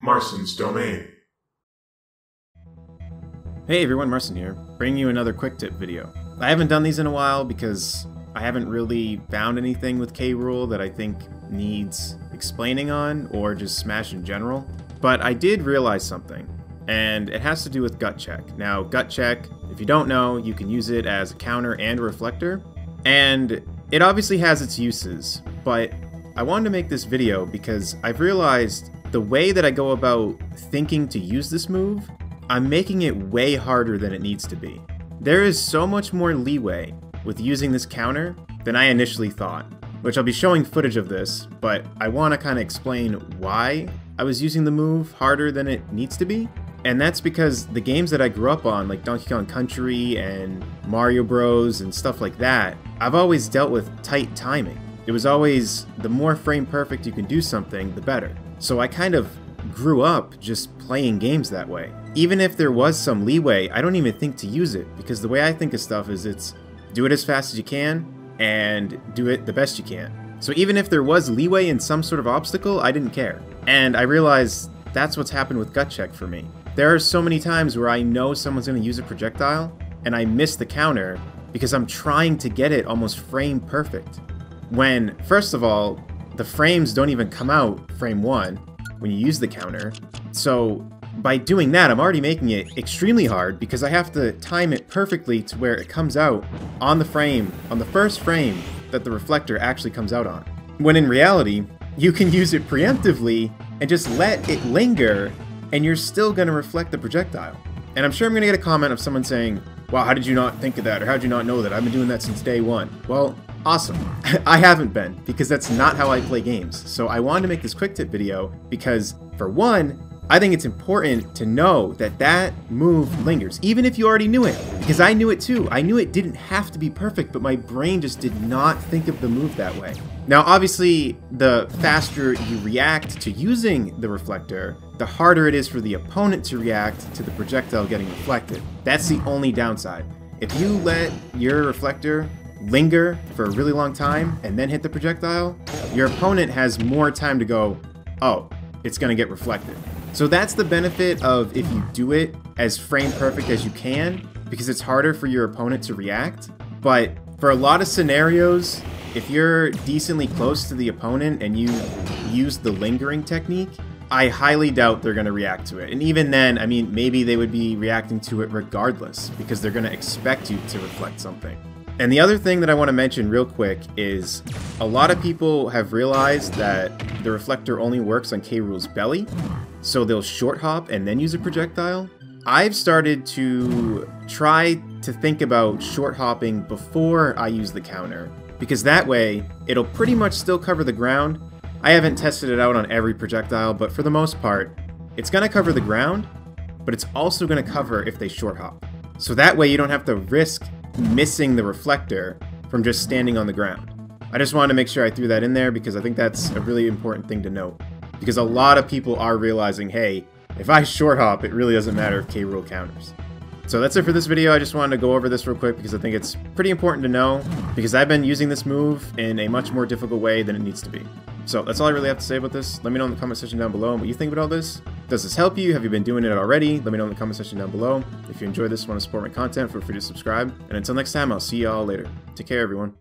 Marsen's Domain. Hey everyone, Marsen here, bringing you another quick tip video. I haven't done these in a while because I haven't really found anything with K-Rule that I think needs explaining on, or just Smash in general. But I did realize something, and it has to do with gut check. Now, gut check, if you don't know, you can use it as a counter and a reflector, and it obviously has its uses, but I wanted to make this video because I've realized the way that I go about thinking to use this move, I'm making it way harder than it needs to be. There is so much more leeway with using this counter than I initially thought, which I'll be showing footage of this, but I want to kind of explain why I was using the move harder than it needs to be. And that's because the games that I grew up on, like Donkey Kong Country and Mario Bros and stuff like that, I've always dealt with tight timing. It was always the more frame perfect you can do something, the better. So I kind of grew up just playing games that way. Even if there was some leeway, I don't even think to use it, because the way I think of stuff is it's do it as fast as you can and do it the best you can. So even if there was leeway in some sort of obstacle, I didn't care. And I realized that's what's happened with gut check for me. There are so many times where I know someone's going to use a projectile and I miss the counter because I'm trying to get it almost frame perfect. When, first of all, the frames don't even come out frame 1 when you use the counter. So by doing that, I'm already making it extremely hard because I have to time it perfectly to where it comes out on the frame, on the first frame that the reflector actually comes out on. When in reality, you can use it preemptively and just let it linger and you're still going to reflect the projectile. And I'm sure I'm going to get a comment of someone saying, wow, how did you not think of that? Or how did you not know that? I've been doing that since day one. Well, awesome. I haven't been, because that's not how I play games. So I wanted to make this quick tip video because, for one, I think it's important to know that that move lingers, even if you already knew it, because I knew it too. I knew it didn't have to be perfect, but my brain just did not think of the move that way. Now, obviously, the faster you react to using the reflector, the harder it is for the opponent to react to the projectile getting reflected. That's the only downside. If you let your reflector linger for a really long time and then hit the projectile, your opponent has more time to go, oh, it's gonna get reflected. So that's the benefit of if you do it as frame perfect as you can, because it's harder for your opponent to react. But for a lot of scenarios, if you're decently close to the opponent and you use the lingering technique, I highly doubt they're gonna react to it. And even then, I mean, maybe they would be reacting to it regardless, because they're gonna expect you to reflect something. And the other thing that I want to mention real quick is a lot of people have realized that the reflector only works on K-Rule's belly, so they'll short hop and then use a projectile. I've started to try to think about short hopping before I use the counter, because that way it'll pretty much still cover the ground. I haven't tested it out on every projectile, but for the most part, it's going to cover the ground, but it's also going to cover if they short hop. So that way you don't have to risk missing the reflector from just standing on the ground. I just wanted to make sure I threw that in there because I think that's a really important thing to note. Because a lot of people are realizing, hey, if I short hop, it really doesn't matter if K-Rule counters. So that's it for this video. I just wanted to go over this real quick because I think it's pretty important to know, because I've been using this move in a much more difficult way than it needs to be. So that's all I really have to say about this. Let me know in the comment section down below what you think about all this. Does this help you? Have you been doing it already? Let me know in the comment section down below. If you enjoyed this and want to support my content, feel free to subscribe. And until next time, I'll see y'all later. Take care, everyone.